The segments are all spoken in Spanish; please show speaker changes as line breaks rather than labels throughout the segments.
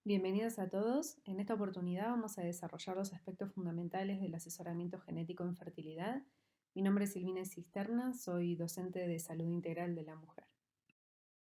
Bienvenidos a todos. En esta oportunidad vamos a desarrollar los aspectos fundamentales del asesoramiento genético en fertilidad. Mi nombre es Silvina Cisterna, soy docente de salud integral de la mujer.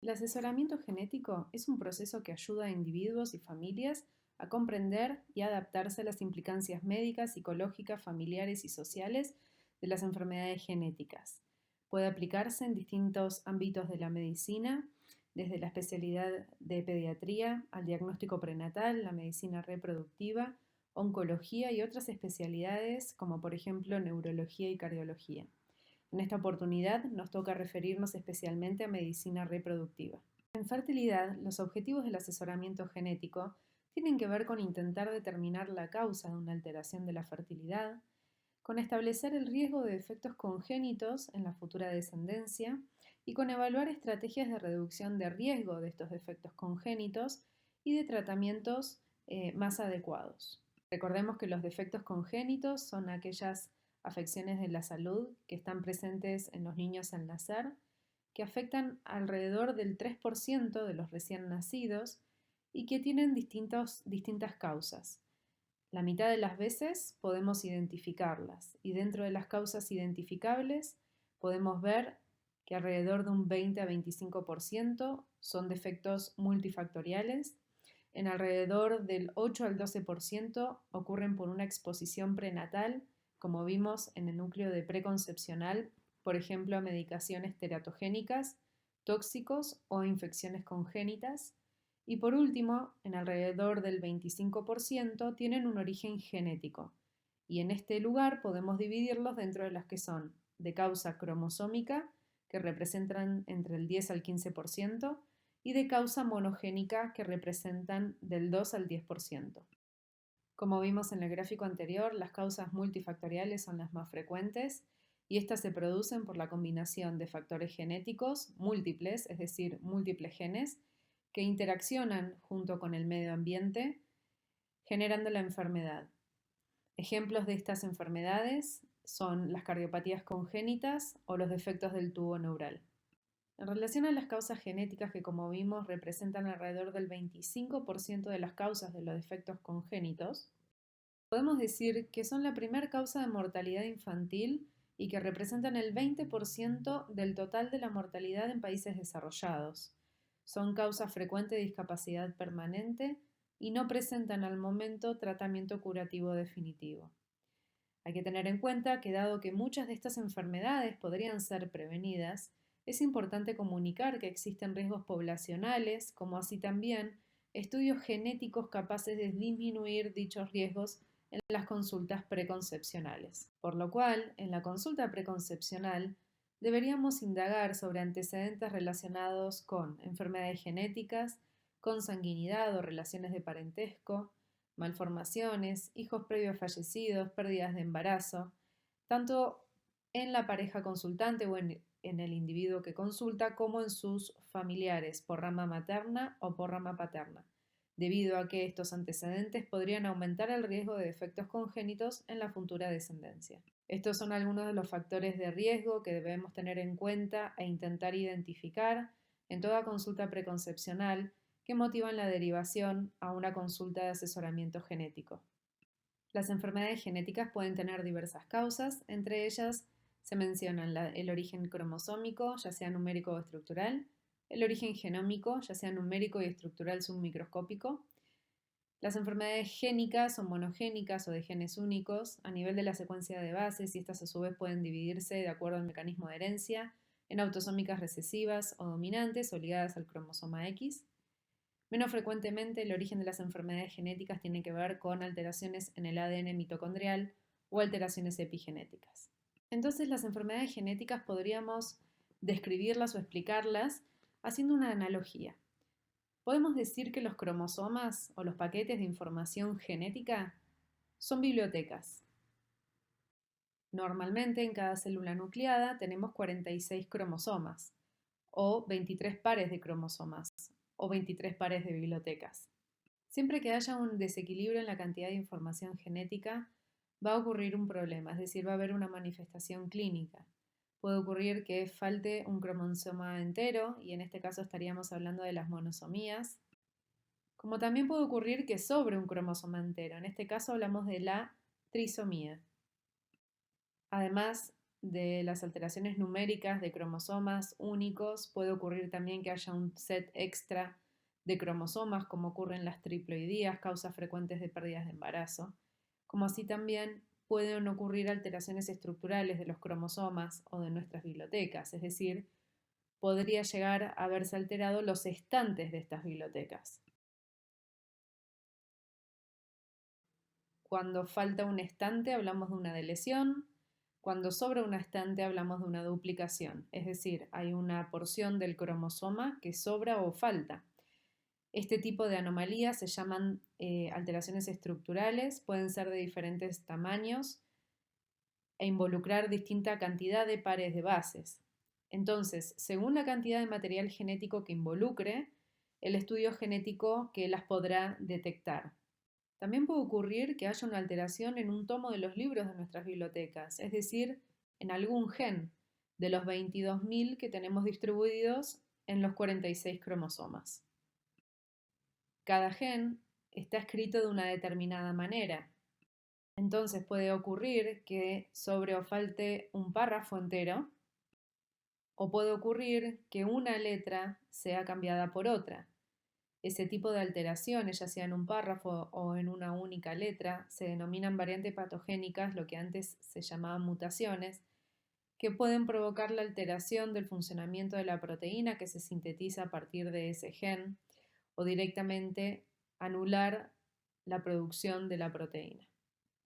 El asesoramiento genético es un proceso que ayuda a individuos y familias a comprender y adaptarse a las implicancias médicas, psicológicas, familiares y sociales de las enfermedades genéticas. Puede aplicarse en distintos ámbitos de la medicina, desde la especialidad de pediatría al diagnóstico prenatal, la medicina reproductiva, oncología y otras especialidades como por ejemplo neurología y cardiología. En esta oportunidad nos toca referirnos especialmente a medicina reproductiva. En fertilidad, los objetivos del asesoramiento genético tienen que ver con intentar determinar la causa de una alteración de la fertilidad, con establecer el riesgo de defectos congénitos en la futura descendencia y con evaluar estrategias de reducción de riesgo de estos defectos congénitos y de tratamientos más adecuados. Recordemos que los defectos congénitos son aquellas afecciones de la salud que están presentes en los niños al nacer, que afectan alrededor del 3% de los recién nacidos y que tienen distintas causas. La mitad de las veces podemos identificarlas y dentro de las causas identificables podemos ver que alrededor de un 20 a 25% son defectos multifactoriales, en alrededor del 8 al 12% ocurren por una exposición prenatal, como vimos en el núcleo de preconcepcional, por ejemplo a medicaciones teratogénicas, tóxicos o infecciones congénitas, y por último, en alrededor del 25% tienen un origen genético, y en este lugar podemos dividirlos dentro de las que son de causa cromosómica, que representan entre el 10 al 15%, y de causa monogénica, que representan del 2 al 10%. Como vimos en el gráfico anterior, las causas multifactoriales son las más frecuentes y estas se producen por la combinación de factores genéticos múltiples, es decir, múltiples genes, que interaccionan junto con el medio ambiente, generando la enfermedad. Ejemplos de estas enfermedades son las cardiopatías congénitas o los defectos del tubo neural. En relación a las causas genéticas que, como vimos, representan alrededor del 25% de las causas de los defectos congénitos, podemos decir que son la primera causa de mortalidad infantil y que representan el 20% del total de la mortalidad en países desarrollados. Son causa frecuente de discapacidad permanente y no presentan al momento tratamiento curativo definitivo. Hay que tener en cuenta que dado que muchas de estas enfermedades podrían ser prevenidas, es importante comunicar que existen riesgos poblacionales, como así también estudios genéticos capaces de disminuir dichos riesgos en las consultas preconcepcionales. Por lo cual, en la consulta preconcepcional deberíamos indagar sobre antecedentes relacionados con enfermedades genéticas, consanguinidad o relaciones de parentesco, malformaciones, hijos previos fallecidos, pérdidas de embarazo, tanto en la pareja consultante o en el individuo que consulta como en sus familiares por rama materna o por rama paterna, debido a que estos antecedentes podrían aumentar el riesgo de defectos congénitos en la futura descendencia. Estos son algunos de los factores de riesgo que debemos tener en cuenta e intentar identificar en toda consulta preconcepcional que motivan la derivación a una consulta de asesoramiento genético. Las enfermedades genéticas pueden tener diversas causas, entre ellas se mencionan el origen cromosómico, ya sea numérico o estructural, el origen genómico, ya sea numérico y estructural submicroscópico. Las enfermedades génicas o monogénicas o de genes únicos a nivel de la secuencia de bases, y estas a su vez pueden dividirse de acuerdo al mecanismo de herencia en autosómicas recesivas o dominantes o ligadas al cromosoma X. Menos frecuentemente, el origen de las enfermedades genéticas tiene que ver con alteraciones en el ADN mitocondrial o alteraciones epigenéticas. Entonces, las enfermedades genéticas podríamos describirlas o explicarlas haciendo una analogía. Podemos decir que los cromosomas o los paquetes de información genética son bibliotecas. Normalmente en cada célula nucleada tenemos 46 cromosomas o 23 pares de cromosomas o 23 pares de bibliotecas. Siempre que haya un desequilibrio en la cantidad de información genética, va a ocurrir un problema, es decir, va a haber una manifestación clínica. Puede ocurrir que falte un cromosoma entero, y en este caso estaríamos hablando de las monosomías, Como también puede ocurrir que sobre un cromosoma entero. En este caso hablamos de la trisomía. Además de las alteraciones numéricas de cromosomas únicos, puede ocurrir también que haya un set extra de cromosomas, como ocurre en las triploidías, causas frecuentes de pérdidas de embarazo, como así también pueden ocurrir alteraciones estructurales de los cromosomas o de nuestras bibliotecas, es decir, podría llegar a haberse alterado los estantes de estas bibliotecas. Cuando falta un estante hablamos de una deleción, cuando sobra un estante hablamos de una duplicación, es decir, hay una porción del cromosoma que sobra o falta. Este tipo de anomalías se llaman alteraciones estructurales, pueden ser de diferentes tamaños e involucrar distinta cantidad de pares de bases. Entonces, según la cantidad de material genético que involucre, el estudio genético que las podrá detectar. También puede ocurrir que haya una alteración en un tomo de los libros de nuestras bibliotecas, es decir, en algún gen de los 22.000 que tenemos distribuidos en los 46 cromosomas. Cada gen está escrito de una determinada manera. Entonces puede ocurrir que sobre o falte un párrafo entero, o puede ocurrir que una letra sea cambiada por otra. Ese tipo de alteraciones, ya sea en un párrafo o en una única letra, se denominan variantes patogénicas, lo que antes se llamaban mutaciones, que pueden provocar la alteración del funcionamiento de la proteína que se sintetiza a partir de ese gen o directamente anular la producción de la proteína.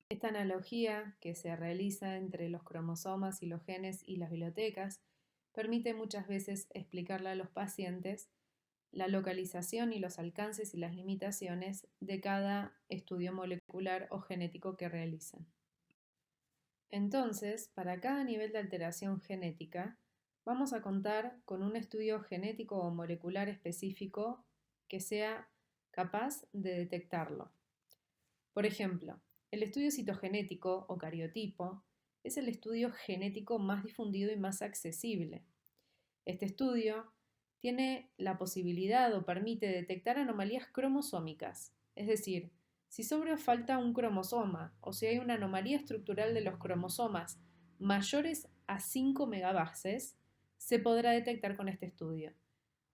Esta analogía que se realiza entre los cromosomas y los genes y las bibliotecas permite muchas veces explicarle a los pacientes la localización y los alcances y las limitaciones de cada estudio molecular o genético que realicen. Entonces, para cada nivel de alteración genética, vamos a contar con un estudio genético o molecular específico que sea capaz de detectarlo. Por ejemplo, el estudio citogenético o cariotipo es el estudio genético más difundido y más accesible. Este estudio tiene la posibilidad o permite detectar anomalías cromosómicas, es decir, si sobre o falta un cromosoma o si hay una anomalía estructural de los cromosomas mayores a 5 megabases, se podrá detectar con este estudio.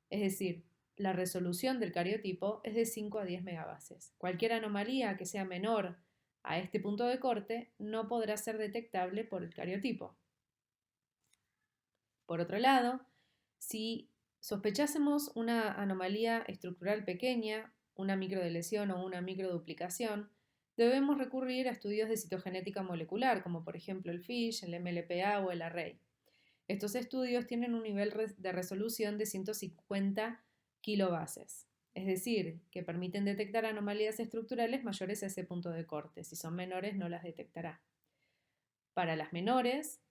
Es decir, la resolución del cariotipo es de 5 a 10 megabases. Cualquier anomalía que sea menor a este punto de corte no podrá ser detectable por el cariotipo. Por otro lado, si sospechásemos una anomalía estructural pequeña, una microdeleción o una microduplicación, debemos recurrir a estudios de citogenética molecular, como por ejemplo el FISH, el MLPA o el Array. Estos estudios tienen un nivel de resolución de 150 kilobases, es decir, que permiten detectar anomalías estructurales mayores a ese punto de corte. Si son menores, no las detectará. Para las menores,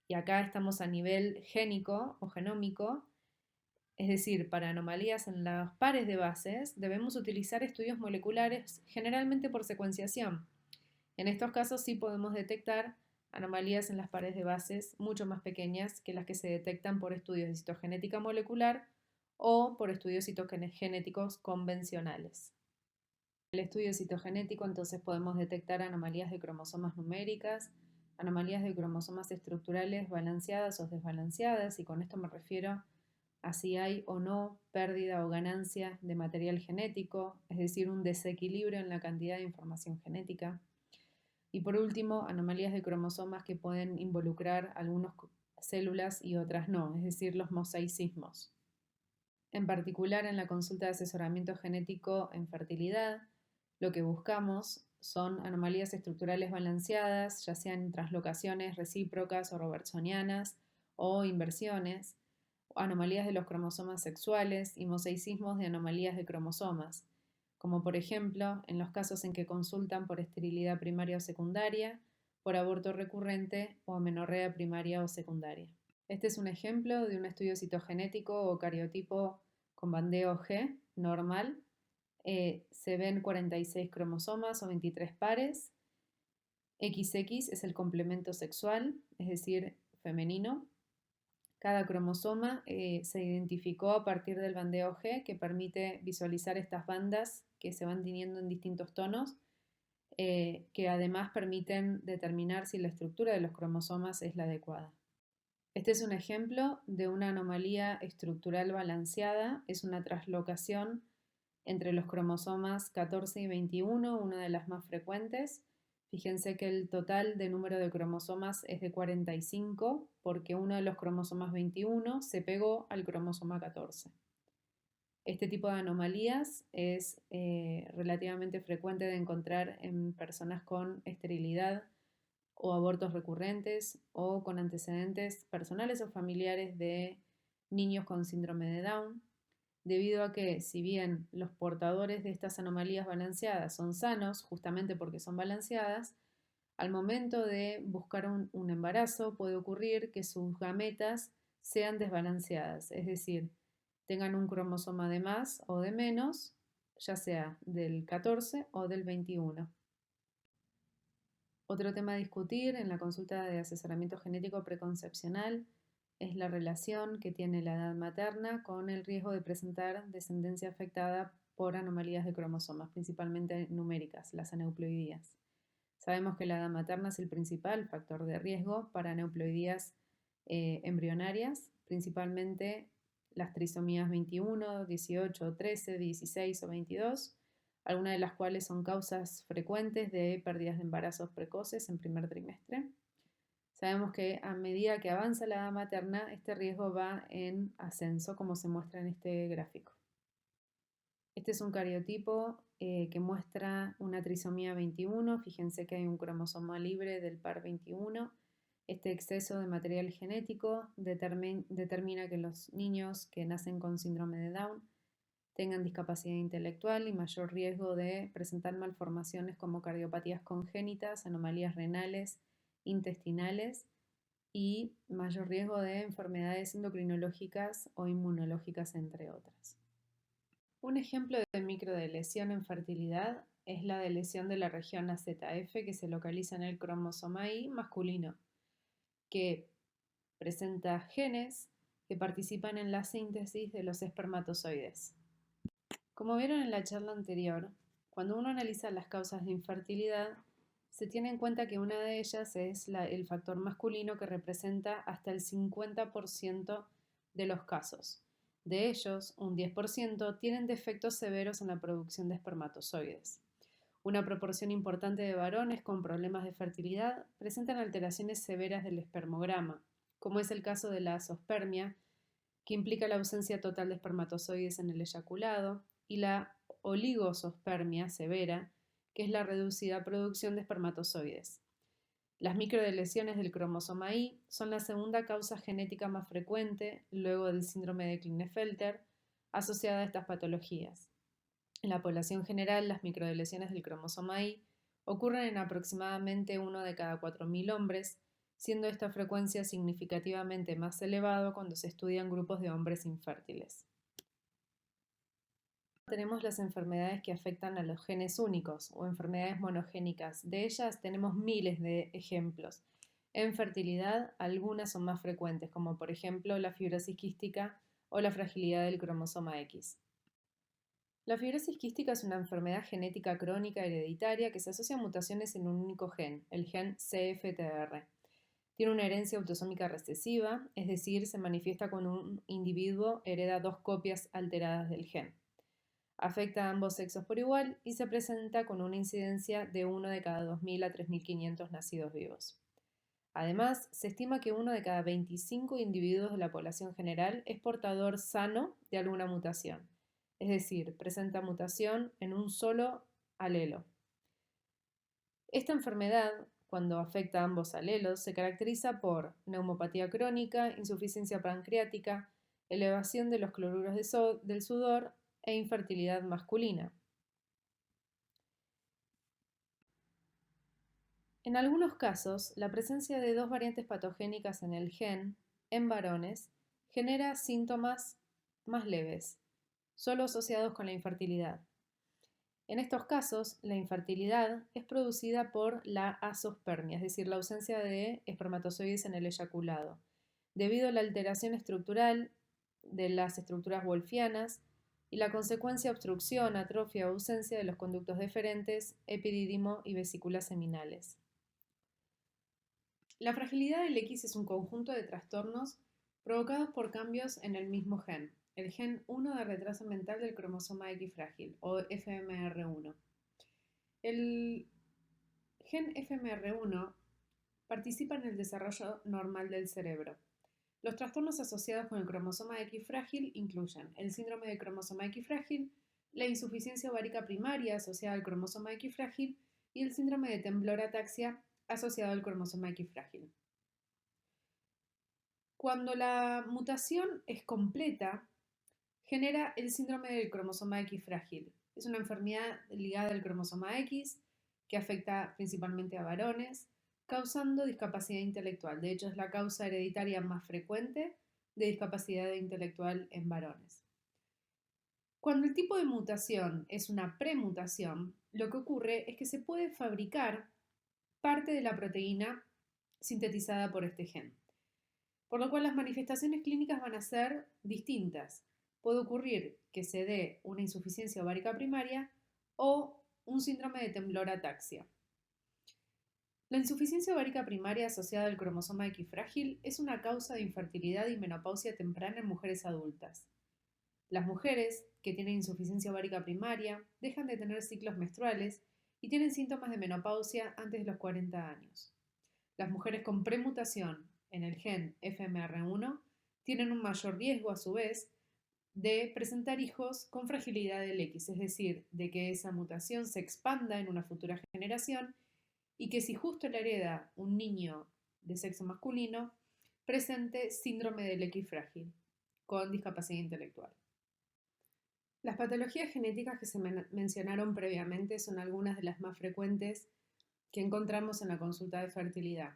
y acá estamos a nivel génico o genómico, es decir, para anomalías en los pares de bases, debemos utilizar estudios moleculares generalmente por secuenciación. En estos casos sí podemos detectar anomalías en las pares de bases mucho más pequeñas que las que se detectan por estudios de citogenética molecular o por estudios citogenéticos convencionales. En el estudio citogenético entonces podemos detectar anomalías de cromosomas numéricas, anomalías de cromosomas estructurales balanceadas o desbalanceadas, y con esto me refiero a si hay o no pérdida o ganancia de material genético, es decir, un desequilibrio en la cantidad de información genética. Y por último, anomalías de cromosomas que pueden involucrar algunas células y otras no, es decir, los mosaicismos. En particular, en la consulta de asesoramiento genético en fertilidad, lo que buscamos son anomalías estructurales balanceadas, ya sean translocaciones recíprocas o robertsonianas o inversiones, anomalías de los cromosomas sexuales y mosaicismos de anomalías de cromosomas, como por ejemplo en los casos en que consultan por esterilidad primaria o secundaria, por aborto recurrente o amenorrea primaria o secundaria. Este es un ejemplo de un estudio citogenético o cariotipo con bandeo G normal. Se ven 46 cromosomas o 23 pares. XX es el complemento sexual, es decir, femenino. Cada cromosoma se identificó a partir del bandeo G, que permite visualizar estas bandas que se van teniendo en distintos tonos, que además permiten determinar si la estructura de los cromosomas es la adecuada. Este es un ejemplo de una anomalía estructural balanceada, es una traslocación entre los cromosomas 14 y 21, una de las más frecuentes. Fíjense que el total de número de cromosomas es de 45 porque uno de los cromosomas 21 se pegó al cromosoma 14. Este tipo de anomalías es relativamente frecuente de encontrar en personas con esterilidad o abortos recurrentes o con antecedentes personales o familiares de niños con síndrome de Down, debido a que si bien los portadores de estas anomalías balanceadas son sanos, justamente porque son balanceadas, al momento de buscar un embarazo puede ocurrir que sus gametas sean desbalanceadas, es decir, tengan un cromosoma de más o de menos, ya sea del 14 o del 21. Otro tema a discutir en la consulta de asesoramiento genético preconcepcional es la relación que tiene la edad materna con el riesgo de presentar descendencia afectada por anomalías de cromosomas, principalmente numéricas, las aneuploidías. Sabemos que la edad materna es el principal factor de riesgo para aneuploidías embrionarias, principalmente las trisomías 21, 18, 13, 16 o 22, algunas de las cuales son causas frecuentes de pérdidas de embarazos precoces en primer trimestre. Sabemos que a medida que avanza la edad materna, este riesgo va en ascenso, como se muestra en este gráfico. Este es un cariotipo que muestra una trisomía 21. Fíjense que hay un cromosoma libre del par 21. Este exceso de material genético determina que los niños que nacen con síndrome de Down tengan discapacidad intelectual y mayor riesgo de presentar malformaciones como cardiopatías congénitas, anomalías renales, intestinales y mayor riesgo de enfermedades endocrinológicas o inmunológicas, entre otras. Un ejemplo de microdeleción en fertilidad es la deleción de la región AZF que se localiza en el cromosoma Y masculino, que presenta genes que participan en la síntesis de los espermatozoides. Como vieron en la charla anterior, cuando uno analiza las causas de infertilidad, se tiene en cuenta que una de ellas es el factor masculino, que representa hasta el 50% de los casos. De ellos, un 10% tienen defectos severos en la producción de espermatozoides. Una proporción importante de varones con problemas de fertilidad presentan alteraciones severas del espermograma, como es el caso de la azospermia, que implica la ausencia total de espermatozoides en el eyaculado, y la oligospermia severa, que es la reducida producción de espermatozoides. Las microdeleciones del cromosoma Y son la segunda causa genética más frecuente, luego del síndrome de Klinefelter, asociada a estas patologías. En la población general, las microdeleciones del cromosoma Y ocurren en aproximadamente 1 de cada 4.000 hombres, siendo esta frecuencia significativamente más elevada cuando se estudian grupos de hombres infértiles. Tenemos las enfermedades que afectan a los genes únicos o enfermedades monogénicas. De ellas tenemos miles de ejemplos. En fertilidad, algunas son más frecuentes, como por ejemplo la fibrosis quística o la fragilidad del cromosoma X. La fibrosis quística es una enfermedad genética crónica hereditaria que se asocia a mutaciones en un único gen, el gen CFTR. Tiene una herencia autosómica recesiva, es decir, se manifiesta cuando un individuo hereda dos copias alteradas del gen. Afecta a ambos sexos por igual y se presenta con una incidencia de 1 de cada 2.000 a 3.500 nacidos vivos. Además, se estima que 1 de cada 25 individuos de la población general es portador sano de alguna mutación, es decir, presenta mutación en un solo alelo. Esta enfermedad, cuando afecta a ambos alelos, se caracteriza por neumopatía crónica, insuficiencia pancreática, elevación de los cloruros del sudor e infertilidad masculina. En algunos casos, la presencia de dos variantes patogénicas en el gen, en varones, genera síntomas más leves, solo asociados con la infertilidad. En estos casos, la infertilidad es producida por la azospermia, es decir, la ausencia de espermatozoides en el eyaculado. debido a la alteración estructural de las estructuras wolfianas y la consecuencia obstrucción, atrofia o ausencia de los conductos deferentes, epidídimo y vesículas seminales. La fragilidad del X es un conjunto de trastornos provocados por cambios en el mismo gen, el gen 1 de retraso mental del cromosoma X frágil, o FMR1. El gen FMR1 participa en el desarrollo normal del cerebro. Los trastornos asociados con el cromosoma X frágil incluyen el síndrome de cromosoma X frágil, la insuficiencia ovárica primaria asociada al cromosoma X frágil y el síndrome de temblor-ataxia asociado al cromosoma X frágil. Cuando la mutación es completa, genera el síndrome del cromosoma X frágil. Es una enfermedad ligada al cromosoma X que afecta principalmente a varones, causando discapacidad intelectual. De hecho, es la causa hereditaria más frecuente de discapacidad intelectual en varones. Cuando el tipo de mutación es una premutación, lo que ocurre es que se puede fabricar parte de la proteína sintetizada por este gen, por lo cual las manifestaciones clínicas van a ser distintas. Puede ocurrir que se dé una insuficiencia ovárica primaria o un síndrome de temblor-ataxia. La insuficiencia ovárica primaria asociada al cromosoma X frágil es una causa de infertilidad y menopausia temprana en mujeres adultas. Las mujeres que tienen insuficiencia ovárica primaria dejan de tener ciclos menstruales y tienen síntomas de menopausia antes de los 40 años. Las mujeres con premutación en el gen FMR1 tienen un mayor riesgo, a su vez, de presentar hijos con fragilidad del X, es decir, de que esa mutación se expanda en una futura generación y que si justo la hereda un niño de sexo masculino, presente síndrome del X frágil, con discapacidad intelectual. Las patologías genéticas que se mencionaron previamente son algunas de las más frecuentes que encontramos en la consulta de fertilidad.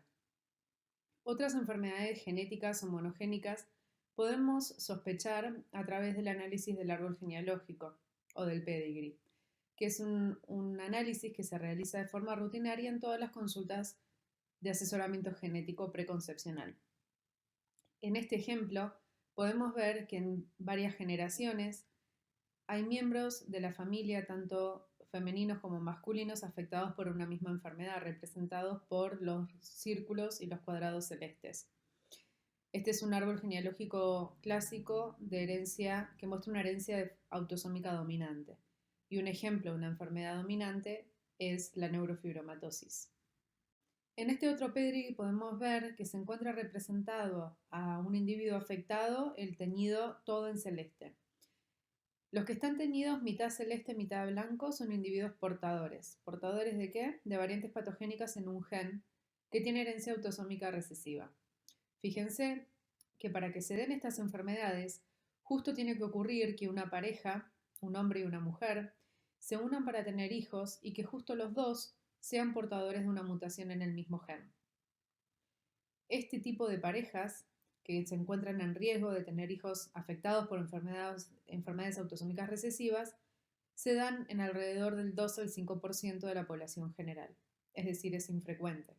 Otras enfermedades genéticas o monogénicas podemos sospechar a través del análisis del árbol genealógico o del pedigree, que es un análisis que se realiza de forma rutinaria en todas las consultas de asesoramiento genético preconcepcional. En este ejemplo, podemos ver que en varias generaciones hay miembros de la familia, tanto femeninos como masculinos, afectados por una misma enfermedad, representados por los círculos y los cuadrados celestes. Este es un árbol genealógico clásico de herencia que muestra una herencia autosómica dominante. Y un ejemplo de una enfermedad dominante es la neurofibromatosis. En este otro pedigree podemos ver que se encuentra representado a un individuo afectado el teñido todo en celeste. Los que están teñidos mitad celeste, mitad blanco son individuos portadores. ¿Portadores de qué? De variantes patogénicas en un gen que tiene herencia autosómica recesiva. Fíjense que para que se den estas enfermedades, justo tiene que ocurrir que una pareja, un hombre y una mujer, se unan para tener hijos y que justo los dos sean portadores de una mutación en el mismo gen. Este tipo de parejas que se encuentran en riesgo de tener hijos afectados por enfermedades autosómicas recesivas se dan en alrededor del 2 al 5% de la población general, es decir, es infrecuente.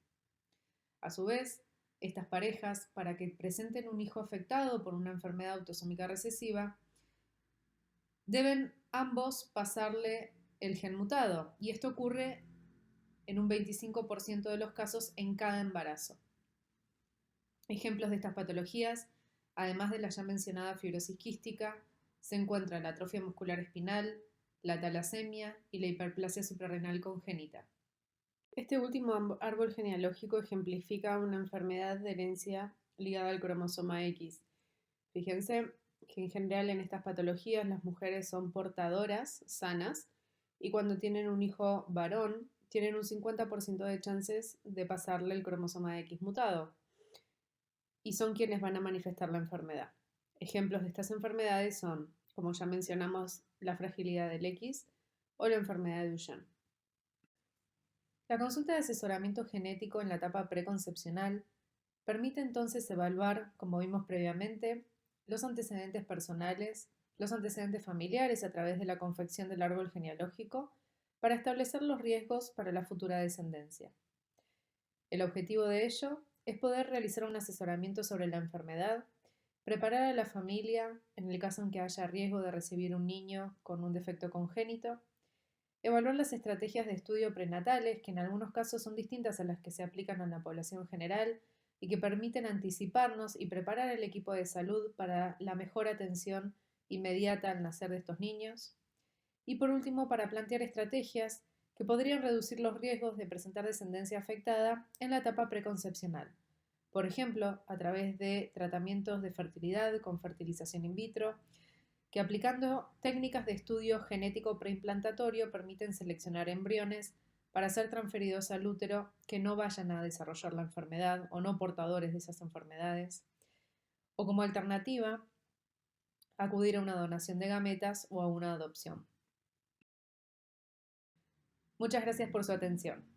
A su vez, estas parejas, para que presenten un hijo afectado por una enfermedad autosómica recesiva, deben ambos pasarle el gen mutado, y esto ocurre en un 25% de los casos en cada embarazo. Ejemplos de estas patologías, además de la ya mencionada fibrosis quística, se encuentran la atrofia muscular espinal, la talasemia y la hiperplasia suprarrenal congénita. Este último árbol genealógico ejemplifica una enfermedad de herencia ligada al cromosoma X. Fíjense que en general en estas patologías las mujeres son portadoras sanas y cuando tienen un hijo varón tienen un 50% de chances de pasarle el cromosoma X mutado y son quienes van a manifestar la enfermedad. Ejemplos de estas enfermedades son, como ya mencionamos, la fragilidad del X o la enfermedad de Duchenne. La consulta de asesoramiento genético en la etapa preconcepcional permite entonces evaluar, como vimos previamente, los antecedentes personales, los antecedentes familiares a través de la confección del árbol genealógico para establecer los riesgos para la futura descendencia. El objetivo de ello es poder realizar un asesoramiento sobre la enfermedad, preparar a la familia en el caso en que haya riesgo de recibir un niño con un defecto congénito, evaluar las estrategias de estudio prenatales, que en algunos casos son distintas a las que se aplican a la población general y que permiten anticiparnos y preparar al equipo de salud para la mejor atención inmediata al nacer de estos niños. Y por último, para plantear estrategias que podrían reducir los riesgos de presentar descendencia afectada en la etapa preconcepcional. Por ejemplo, a través de tratamientos de fertilidad con fertilización in vitro, que aplicando técnicas de estudio genético preimplantatorio permiten seleccionar embriones para ser transferidos al útero que no vayan a desarrollar la enfermedad o no portadores de esas enfermedades. O como alternativa, acudir a una donación de gametas o a una adopción. Muchas gracias por su atención.